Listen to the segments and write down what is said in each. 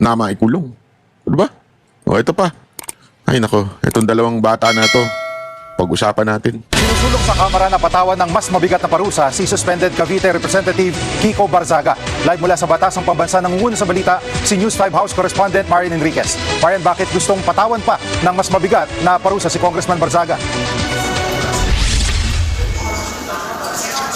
na maikulong. Diba? O, ito pa. Ay, nako. Itong dalawang bata na to. Pag-usapan natin. Sinusulong sa Kamara na patawan ng mas mabigat na parusa si suspended Cavite Representative Kiko Barzaga. Live mula sa Batasang Pambansa nangunguna sa balita si News 5 House Correspondent Marian Enriquez. Marian, bakit gustong patawan pa ng mas mabigat na parusa si Congressman Barzaga?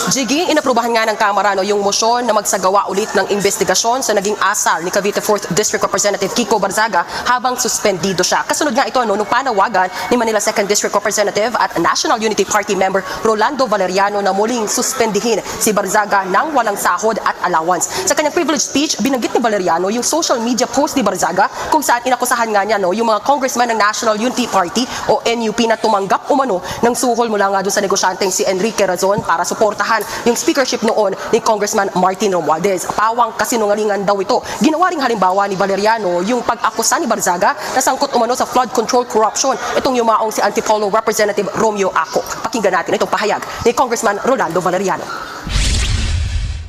Jiggy, inaprubahan nga ng Kamara yung motion na magsagawa ulit ng investigasyon sa naging asal ni Cavite 4th District Representative Kiko Barzaga habang suspendido siya. Kasunod nga ito nung panawagan ni Manila 2nd District Representative at National Unity Party member Rolando Valeriano na muling suspendihin si Barzaga ng walang sahod at allowance. Sa kanyang privilege speech, binanggit ni Valeriano yung social media post ni Barzaga kung saan inakusahan nga niya yung mga congressman ng National Unity Party o NUP na tumanggap umano ng suhol mula nga doon sa negosyanteng si Enrique Razon para suportahan yung speakership noon ni Congressman Martin Romualdez. Pawang kasinungalingan daw ito. Ginawa ring halimbawa ni Valeriano yung pag-akusa ni Barzaga na sangkot umano sa flood control corruption. Itong yumaong si Antipolo Representative Romeo Acop. Pakinggan natin itong pahayag ni Congressman Rolando Valeriano.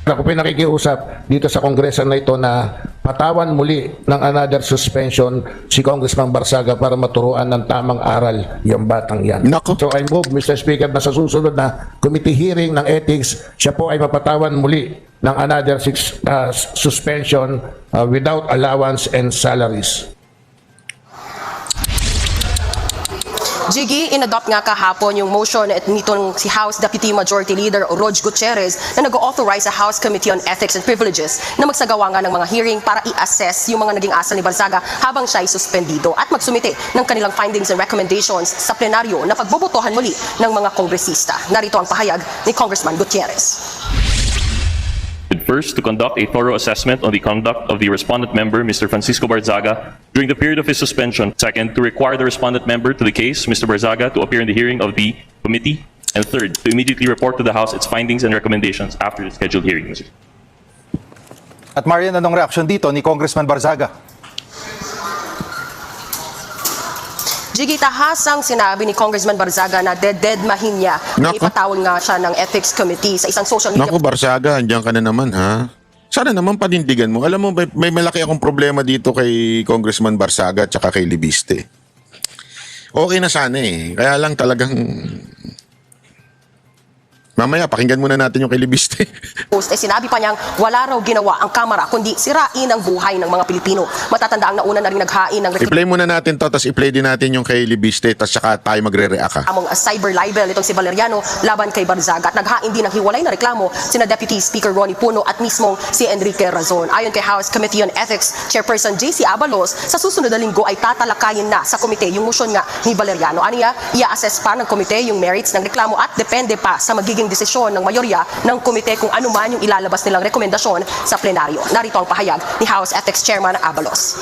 Ako pinakikiusap dito sa kongreso na ito na patawan muli ng another suspension si Congressman Barzaga para maturuan ng tamang aral yung batang yan. Nako. So I move, Mr. Speaker, na sa susunod na committee hearing ng ethics, siya po ay mapatawan muli ng another suspension without allowance and salaries. Jiggy, inadopt nga kahapon yung motion nitong si House Deputy Majority Leader Rog Gutierrez na nag-authorize sa House Committee on Ethics and Privileges na magsagawa nga ng mga hearing para i-assess yung mga naging asal ni Barzaga habang siya ay suspendido at magsumite ng kanilang findings and recommendations sa plenaryo na pagbobotohan muli ng mga kongresista. Narito ang pahayag ni Congressman Gutierrez. First, to conduct a thorough assessment on the conduct of the respondent member, Mr. Francisco Barzaga, during the period of his suspension. Second, to require the respondent member to the case, Mr. Barzaga, to appear in the hearing of the committee. And third, to immediately report to the House its findings and recommendations after the scheduled hearing. At Marian, anong reaksyon dito ni Congressman Barzaga? Jiggy, tahasang sinabi ni Congressman Barzaga na dededmahin niya na Nako. ipatawag nga siya ng Ethics Committee sa isang social media. Naku, Barzaga, andyan ka na naman, ha? Sana naman panindigan mo. Alam mo, may malaki akong problema dito kay Congressman Barzaga at saka kay Libiste. Okay na sana eh. Kaya lang talagang... Mamaya, pakinggan muna natin yung kay Libiste. Post, sinabi pa niyang wala raw ginawa ang Kamara kundi sirain ang buhay ng mga Pilipino. Matatanda ang nauna na rin naghain ng I-play muna natin to, tapos i-play din natin yung kay Libiste, tapos saka tayo magre-react, ha? among cyber libel itong si Valeriano laban kay Barzaga at naghain din ng hiwalay na reklamo sina Deputy Speaker Ronnie Puno at mismong si Enrique Razon. Ayon kay House Committee on Ethics Chairperson JC Abalos, sa susunod na linggo ay tatalakayin na sa komite yung motion nga ni Valeriano. Aniya, ia-assess pa ng komite yung merits ng reklamo at depende pa sa magiging desisyon ng mayorya ng komite kung ano man yung ilalabas nilang rekomendasyon sa plenaryo. Narito ang pahayag ni House Ethics Chairman Abalos.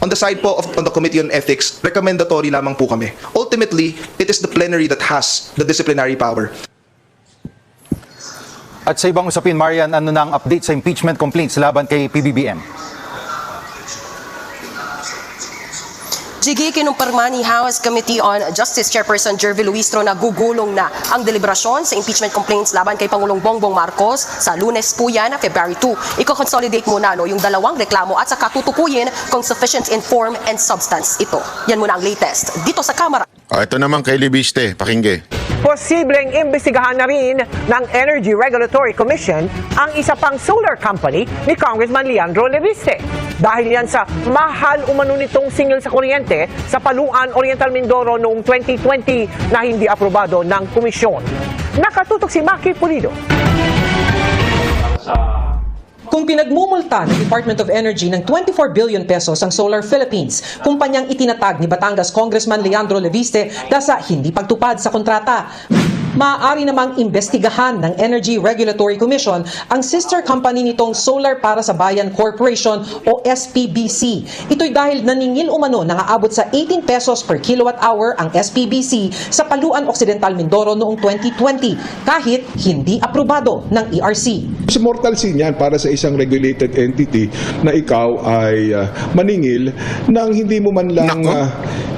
On the side po on the Committee on Ethics, recommendatory lamang po kami. Ultimately, it is the plenary that has the disciplinary power. At sa ibang usapin, Marian, ano na ang update sa impeachment complaints laban kay PBBM? Jiggy, kinumpirma ni House Committee on Justice Chairperson Jervy Luistro na gugulong na ang deliberasyon sa impeachment complaints laban kay Pangulong Bongbong Marcos sa Lunes po yan, February 2. Iko-consolidate muna yung dalawang reklamo at saka tutukuyin kung sufficient in form and substance ito. Yan muna ang latest dito sa Kamara. Ito naman kay Libiste, pakingge. Posibleng imbestigahan na rin ng Energy Regulatory Commission ang isa pang solar company ni Congressman Leandro Leviste. Dahil yan sa mahal umano nitong singil sa kuryente sa Paluan, Oriental Mindoro noong 2020 na hindi aprobado ng komisyon. Nakatutok si Maki Pulido. Kung pinagmumulta ng Department of Energy ng 24 billion pesos ang Solar Philippines, kumpanyang itinatag ni Batangas Congressman Leandro Leviste dahil sa hindi pagtupad sa kontrata. Maaari namang imbestigahan ng Energy Regulatory Commission ang sister company nitong Solar para sa Bayan Corporation o SPBC. Ito'y dahil naningil umano nangaabot sa 18 pesos per kilowatt hour ang SPBC sa Paluan Occidental Mindoro noong 2020 kahit hindi aprobado ng ERC. Mortal sin yan para sa isang regulated entity na ikaw ay maningil nang hindi mo man lang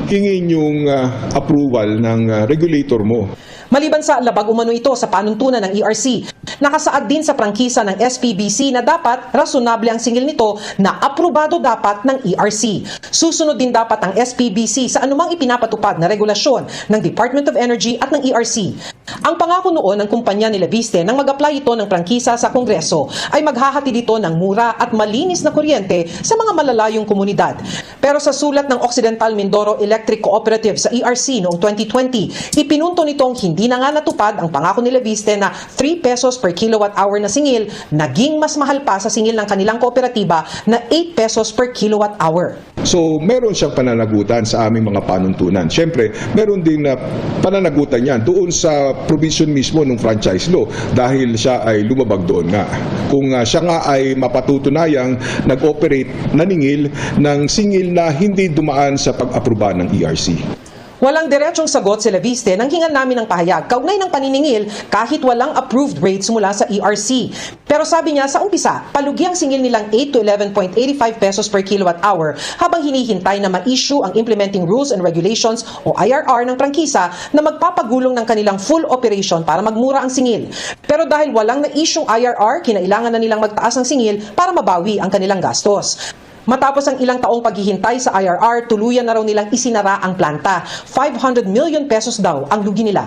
hingin yung approval ng regulator mo. Maliban sa labag umano ito sa panuntunan ng ERC, nakasaad din sa prangkisa ng SPBC na dapat rasunable ang singil nito na aprobado dapat ng ERC. Susunod din dapat ang SPBC sa anumang ipinapatupad na regulasyon ng Department of Energy at ng ERC. Ang pangako noon ng kumpanya ni Leviste nang mag-apply ito ng prangkisa sa Kongreso ay maghahatid ito ng mura at malinis na kuryente sa mga malalayong komunidad. Pero sa sulat ng Occidental Mindoro Electric Cooperative sa ERC noong 2020, ipinunto nitong hindi na nga natupad ang pangako ni Leviste na 3 pesos per kilowatt hour na singil, naging mas mahal pa sa singil ng kanilang kooperatiba na 8 pesos per kilowatt hour. So, meron siyang pananagutan sa aming mga panuntunan. Siyempre, meron din na pananagutan yan doon sa provision mismo ng franchise law dahil siya ay lumabag doon nga. Kung siya nga ay mapatutunayang nag-operate, naningil ng singil na hindi dumaan sa pag-aproba ng ERC. Walang diretsong sagot si Leviste nang hingan namin ng pahayag kaugnay ng paniningil kahit walang approved rates mula sa ERC. Pero sabi niya sa umpisa, palugi ang singil nilang 8 to 11.85 pesos per kilowatt hour habang hinihintay na ma-issue ang Implementing Rules and Regulations o IRR ng prangkisa na magpapagulong ng kanilang full operation para magmura ang singil. Pero dahil walang na-issue IRR, kinailangan na nilang magtaas ng singil para mabawi ang kanilang gastos. Matapos ang ilang taong paghihintay sa IRR, tuluyan na raw nilang isinara ang planta. 500 million pesos daw ang lugi nila.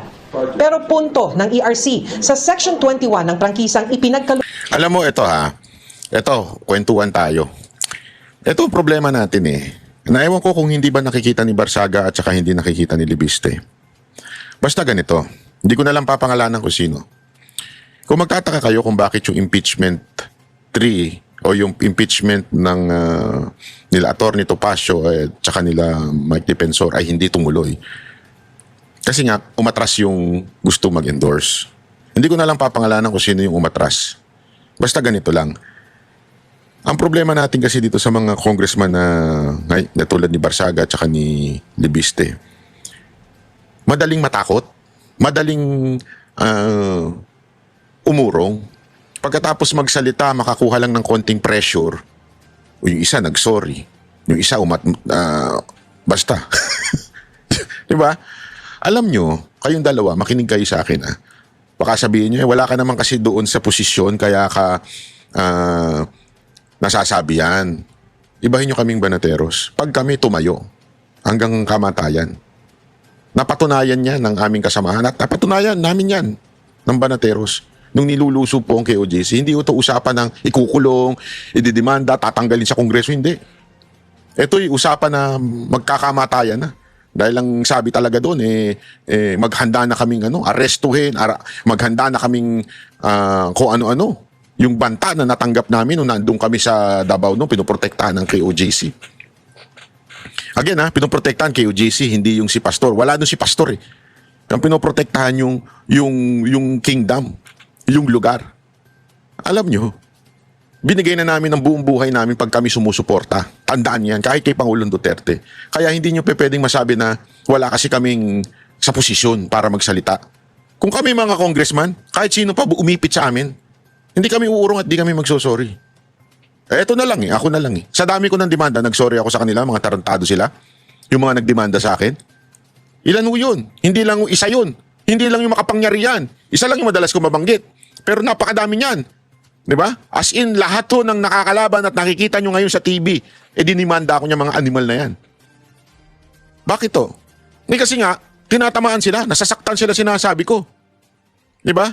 Pero punto ng ERC, sa Section 21 ng prangkisang Alam mo, ito ha. Ito, kwentuhan tayo. Ito ang problema natin eh. Naiwan ko kung hindi ba nakikita ni Barsaga at saka hindi nakikita ni Leviste. Basta ganito, hindi ko na lang papangalanan kung sino. Kung magtataka kayo kung bakit yung impeachment 3 o yung impeachment ng nila Atty. Topacio at saka nila Mike Defensor ay hindi tumuloy. Kasi nga, umatras yung gusto mag-endorse. Hindi ko na lang papangalanan kung sino yung umatras. Basta ganito lang. Ang problema natin kasi dito sa mga congressman na tulad ni Barsaga at saka ni Leviste, madaling matakot, madaling umurong. Pagkatapos magsalita, makakuha lang ng konting pressure. O yung isa nag-sorry. Yung isa basta. Diba? Alam nyo, kayong dalawa, makinig kayo sa akin ha. Baka sabihin nyo, wala ka naman kasi doon sa posisyon, kaya ka nasasabi yan. Ibahin nyo kaming banateros. Pag kami tumayo, hanggang kamatayan. Napatunayan niya ng aming kasamahan at napatunayan namin yan ng banateros. Nung niluluso po ang KOJC, hindi ito usapan ng ikukulong, ididemanda, tatanggalin sa Kongreso, hindi. Ito'y usapan na magkakamatayan na. Dahil lang sabi talaga doon, maghanda na kaming arestuhin, maghanda na kaming kung ano-ano. Yung banta na natanggap namin nung nandun kami sa Davao nung pinoprotektahan ng KOJC. Again pinoprotektahan KOJC, hindi yung si Pastor. Wala doon si Pastor eh. Ang pinoprotektahan yung kingdom. Yung lugar. Alam nyo, binigay na namin ang buong buhay namin pag kami sumusuporta. Tandaan yan, kahit kay Pangulong Duterte. Kaya hindi nyo pwedeng masabi na wala kasi kaming sa posisyon para magsalita. Kung kami mga congressman, kahit sino pa umipit sa amin, hindi kami uurong at di kami magsosorry. Eto na lang ako na lang Sa dami ko ng demanda, nagsorry ako sa kanila, mga tarantado sila. Yung mga nagdemanda sa akin. Ilan ho yun? Hindi lang isa yun. Hindi lang yung makapangyarihan. Isa lang yung madalas ko mabanggit. Pero napakadami niyan. Di ba? As in, lahat to ng nakakalaban at nakikita nyo ngayon sa TV, dinimanda ako niya mga animal na yan. Bakit to? Kasi nga, tinatamaan sila, nasasaktan sila sinasabi ko. Di ba?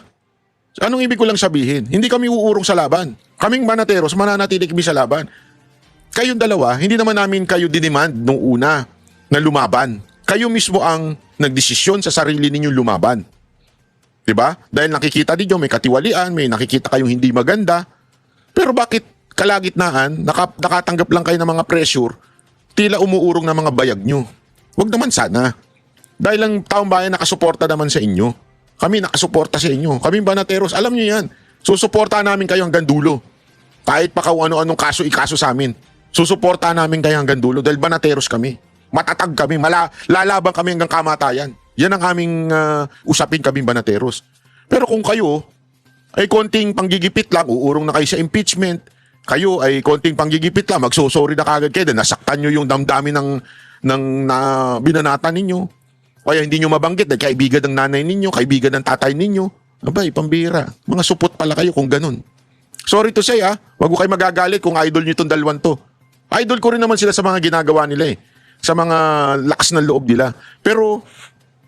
Anong ibig ko lang sabihin? Hindi kami uurong sa laban. Kaming banateros, mananatili kami sa laban. Kayong dalawa, hindi naman namin kayo dinemand nung una na lumaban. Kayo mismo ang nagdesisyon sa sarili ninyong lumaban. Diba? Dahil nakikita ninyo, may katiwalian, may nakikita kayong hindi maganda. Pero bakit kalagitnaan, nakatanggap lang kayo ng mga pressure, tila umuurong na mga bayag nyo? Huwag naman sana. Dahil lang taong bayan nakasuporta naman sa inyo. Kami nakasuporta sa inyo. Kami banateros, alam nyo yan. Susuportahan namin kayo hanggang dulo. Kahit pa kung ano-anong ikaso sa amin. Susuportahan namin kayo hanggang dulo dahil banateros kami. Matatag kami, lalaban kami hanggang kamatayan. Yan ang aming usapin kaming banateros. Pero kung kayo ay konting panggigipit lang, uurong na kayo sa impeachment, kayo ay konting panggigipit lang, magsosorry na kagad kayo, nasaktan nyo yung damdamin ng binanatan ninyo. O kaya hindi nyo mabanggit na kaibigan ng nanay ninyo, kaibigan ng tatay ninyo. Abay, pambira. Mga supot pala kayo kung ganun. Sorry to say wag ko kayo magagalit kung idol nyo itong dalwan to. Idol ko rin naman sila sa mga ginagawa nila sa mga lakas ng loob nila. Pero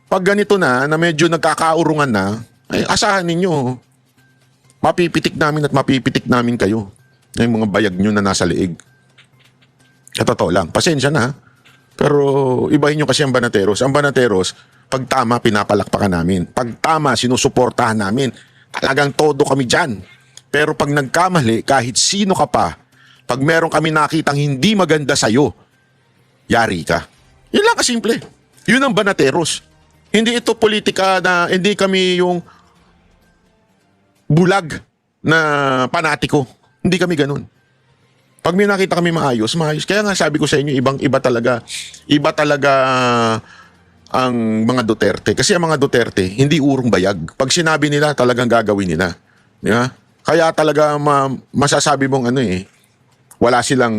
pag ganito na medyo nagkakaurungan na, ay asahan ninyo, mapipitik namin at mapipitik namin kayo. Yung mga bayag nyo na nasa liig. Sa totoo lang, pasensya na. Pero ibahin nyo kasi ang Banateros. Ang Banateros, pag tama, pinapalakpakan namin. Pag tama, sinusuportahan namin. Talagang todo kami dyan. Pero pag nagkamali, kahit sino ka pa, pag meron kami nakitang hindi maganda sa'yo, yari ka. Yun lang kasimple. Yun ang Banateros. Hindi ito politika na hindi kami yung bulag na panatiko. Hindi kami ganun. Pag may nakita kami maayos, maayos. Kaya nga sabi ko sa inyo, iba talaga ang mga Duterte. Kasi ang mga Duterte, hindi urong bayag. Pag sinabi nila, talagang gagawin nila. Di ba? Kaya talaga masasabi mong wala silang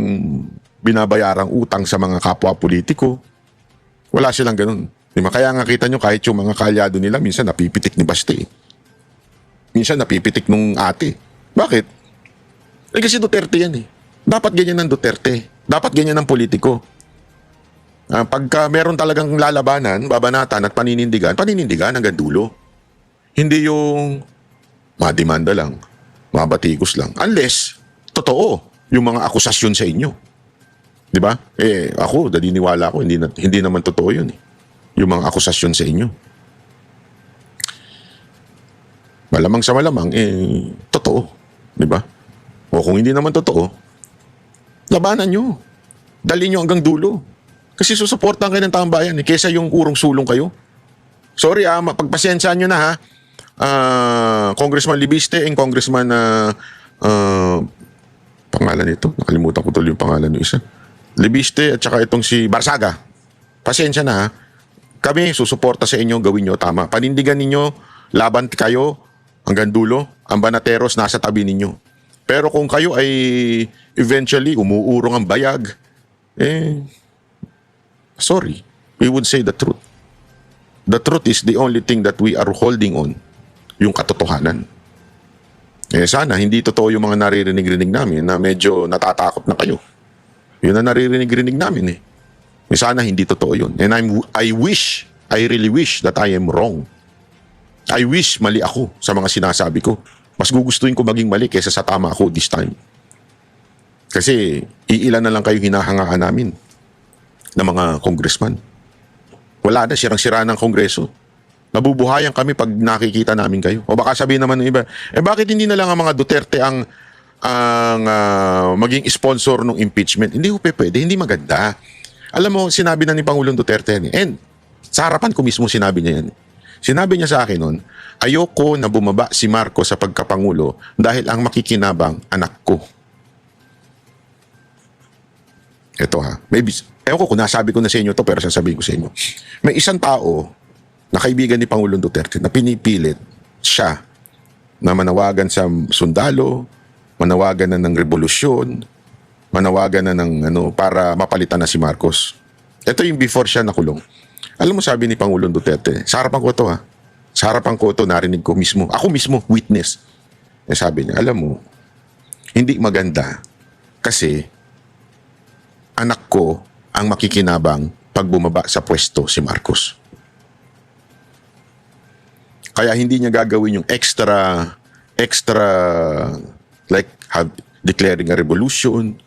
binabayarang utang sa mga kapwa politiko. Wala silang ganun. Di ba? Kaya nga kita nyo, kahit yung mga kalyado nila, minsan napipitik ni Baste. Minsan napipitik nung ate. Bakit? Kasi Duterte yan Dapat ganyan ng Duterte. Dapat ganyan ng politiko. Pagka meron talagang lalabanan, babanatan at paninindigan hanggang dulo. Hindi yung mademanda lang, mabatikos lang. Unless, totoo, yung mga akusasyon sa inyo. Di ba? Ako, naniniwala ko, hindi naman totoo yun Yung mga akusasyon sa inyo. Malamang sa malamang, totoo. Di ba? O kung hindi naman totoo, labanan nyo. Dali nyo hanggang dulo. Kasi susuportahan kayo ng taong bayan kesa yung urong sulong kayo. Sorry pagpasensyaan nyo na Congressman Libiste and Congressman pangalan nito, nakalimutan ko tuloy yung pangalan ng isa. Libiste at saka itong si Barsaga. Pasensya na Kami susuporta sa inyo, gawin nyo tama. Panindigan ninyo, laban kayo hanggang dulo. Ang Banateros nasa tabi ninyo. Pero kung kayo ay eventually umuurong ang bayag, sorry, we would say the truth. The truth is the only thing that we are holding on, yung katotohanan. Sana hindi totoo yung mga naririnig-rinig namin na medyo natatakot na kayo. Yun na naririnig-rinig namin Sana hindi totoo yun. And I really wish that I am wrong. I wish mali ako sa mga sinasabi ko. Mas gugustuhin ko maging mali kaysa sa tama ako this time. Kasi iilan na lang kayo hinahangaan namin ng mga congressman. Wala na, sirang-sira ng kongreso. Nabubuhayan kami pag nakikita namin kayo. O baka sabihin naman ng iba, bakit hindi na lang ang mga Duterte ang maging sponsor ng impeachment? Hindi ko pwede, hindi maganda. Alam mo, sinabi na ni Pangulong Duterte and sa harapan ko mismo sinabi niya yan. Sinabi niya sa akin noon, ayoko na bumaba si Marcos sa pagkapangulo dahil ang makikinabang anak ko. Ito maybe, ewan ko kung nasabi ko na sa inyo to pero sasabihin ko sa inyo. May isang tao na kaibigan ni Pangulong Duterte na pinipilit siya na manawagan sa sundalo, manawagan na ng revolusyon, manawagan na ng para mapalitan na si Marcos. Ito yung before siya nakulong. Alam mo sabi ni Pangulong Duterte, sa harapan ko ito sa harapan ko ito, narinig ko mismo. Ako mismo, witness. Sabi niya, alam mo, hindi maganda kasi anak ko ang makikinabang pag bumaba sa pwesto si Marcos. Kaya hindi niya gagawin yung extra like declaring a revolution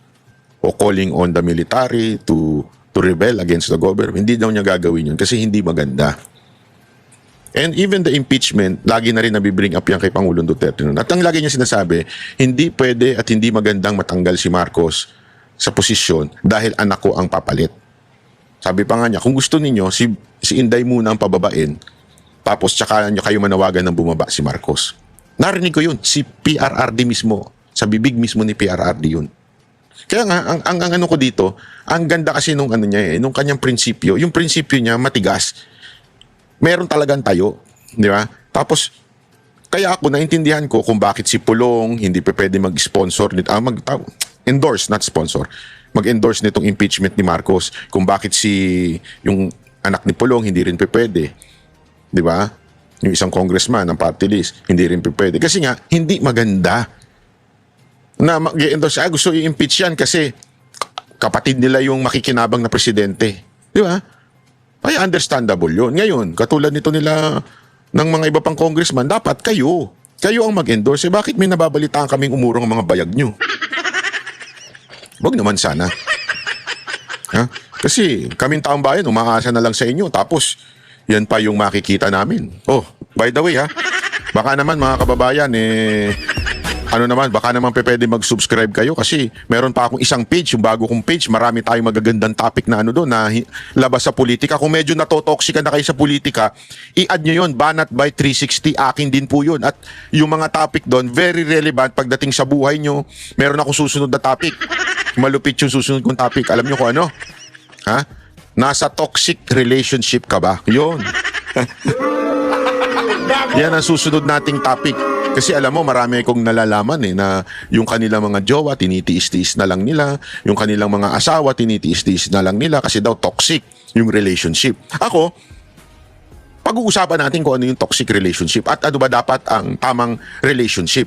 o calling on the military to rebel against the government. Hindi daw niya gagawin yun kasi hindi maganda. And even the impeachment, lagi na rin nabibring up yan kay Pangulong Duterte. At ang lagi niya sinasabi, hindi pwede at hindi magandang matanggal si Marcos sa posisyon dahil anak ko ang papalit. Sabi pa nga niya, kung gusto ninyo, si Inday muna ang pababain, tapos tsaka niyo kayo manawagan ng bumaba si Marcos. Narinig ko yun, si PRRD mismo, sa bibig mismo ni PRRD yun. Kaya nga, ang ano ko dito, ang ganda kasi nung niya nung kanyang prinsipyo, yung prinsipyo niya matigas. Meron talagang tayo, di ba? Tapos, kaya ako naintindihan ko kung bakit si Pulong hindi pa pwede mag-sponsor nito, endorse, not sponsor, mag-endorse nitong impeachment ni Marcos, kung bakit yung anak ni Pulong, hindi rin pwede. Di ba? Yung isang congressman ng party list, hindi rin pwede. Kasi nga, hindi maganda na mag-endorse. Gusto i-impeach yan kasi kapatid nila yung makikinabang na presidente. Di ba? Ay, understandable yun. Ngayon, katulad nito nila ng mga iba pang congressman, dapat kayo ang mag-endorse. Bakit may nababalitaan kaming umurong ang mga bayag nyo? Wag naman sana. Ha? Kasi kaming taong bayan, umaasa na lang sa inyo. Tapos, yan pa yung makikita namin. Oh, by the way ha, baka naman mga kababayan, baka naman pwede mag-subscribe kayo kasi meron pa akong isang page, yung bago kong page, marami tayong magagandang topic na doon, na labas sa politika. Kung medyo natotoxica na kayo sa politika, i-add nyo yun, Banat by 360, akin din po yun. At yung mga topic doon, very relevant pagdating sa buhay nyo. Meron akong susunod na topic. Malupit yung susunod kong topic. Alam nyo kung ano? Ha? Nasa toxic relationship ka ba? Yun. Yan ang susunod nating topic. Kasi alam mo, marami akong nalalaman na yung kanilang mga jowa, tinitiis-tiis na lang nila. Yung kanilang mga asawa, tinitiis-tiis na lang nila kasi daw toxic yung relationship. Ako, pag-uusapan natin kung ano yung toxic relationship at ano ba dapat ang tamang relationship.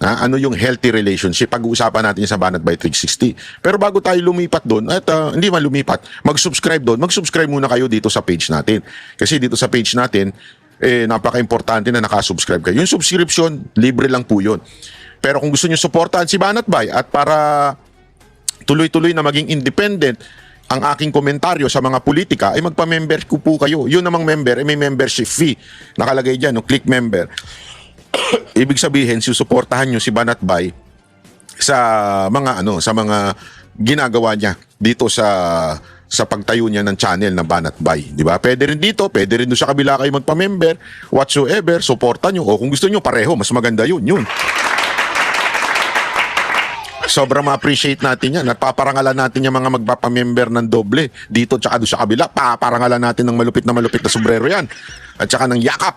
Ano yung healthy relationship? Pag-uusapan natin sa Banat by 360. Pero bago tayo lumipat doon, at hindi man lumipat, mag-subscribe doon, mag-subscribe muna kayo dito sa page natin. Kasi dito sa page natin, napaka-importante na nakasubscribe kayo. Yung subscription, libre lang po yun. Pero kung gusto nyo supportahan si Banat Bay at para tuloy-tuloy na maging independent ang aking komentaryo sa mga politika, ay magpa-member ko po kayo. Yun namang member, may membership fee. Nakalagay dyan, click member. Ibig sabihin, susuportahan nyo si Banat Bay sa mga ginagawa niya dito sa pagtayo niya ng channel na Banat Bay, di ba? Pwede rin dito, pwede rin doon sa kabila kayo magpa-member, whatsoever, suportahan nyo. O kung gusto nyo pareho, mas maganda yun. Sobrang ma-appreciate natin yan. At paparangalan natin yung mga magpapamember ng doble dito tsaka doon sa kabila. Paparangalan natin ng malupit na sombrero yan. At tsaka ng yakap.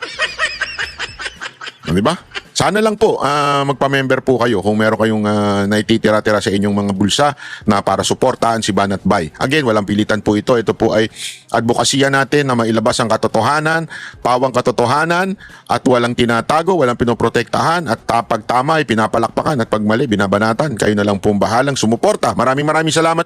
Di ba? Sana lang po magpa-member po kayo kung meron kayong naititira-tira sa inyong mga bulsa na para suportahan si Banat Bay. Again, walang pilitan po ito. Ito po ay advokasya natin na mailabas ang katotohanan, pawang katotohanan, at walang tinatago, walang pinoprotektahan, at pag tama ay pinapalakpakan at pag mali binabanatan. Kayo na lang pong bahalang sumuporta. Maraming salamat